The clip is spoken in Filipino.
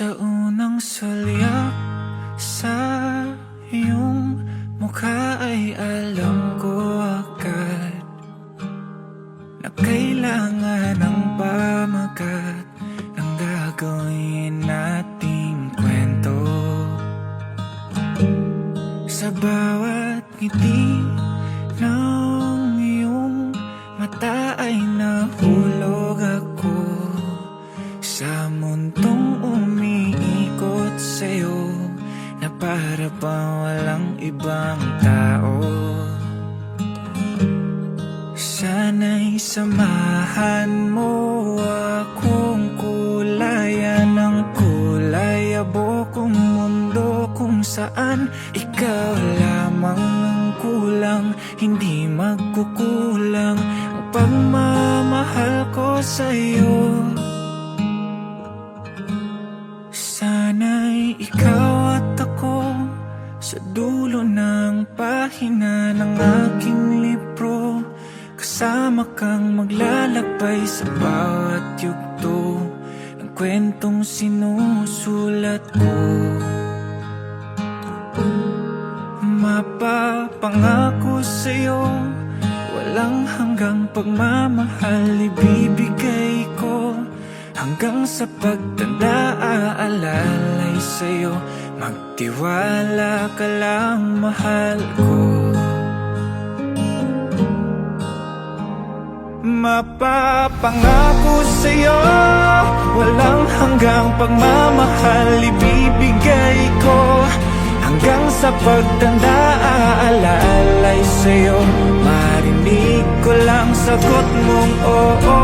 Sa unang sulyap sa iyong mukha ay alam ko agad na kailangan ng pamagat ng gagawin nating kwento. Sa bawat ngiti ng iyong mata ay nahulog ako sa mundong umiikot sa'yo na para bang walang ibang tao. Sana'y samahan mo akong kulayan ng kulay abokong mundo kung saan ikaw lamang ang kulang, hindi magkukulang ang pagmamahal ko sa'yo. Sana'y ikaw at ako sa dulo ng pahina ng aking libro, kasama kang maglalakbay sa bawat yugto ng kwentong sinusulat ko. Mapapangako sa'yo, walang hanggang pagmamahal ibibigay ko. Hanggang sa pagtanda aalalay sa'yo, magtiwala ka lang, mahal ko. Mapapangako sa'yo, walang hanggang pagmamahal ibibigay ko. Hanggang sa pagtanda aalalay sa'yo, marinig ko lang sagot mong oo.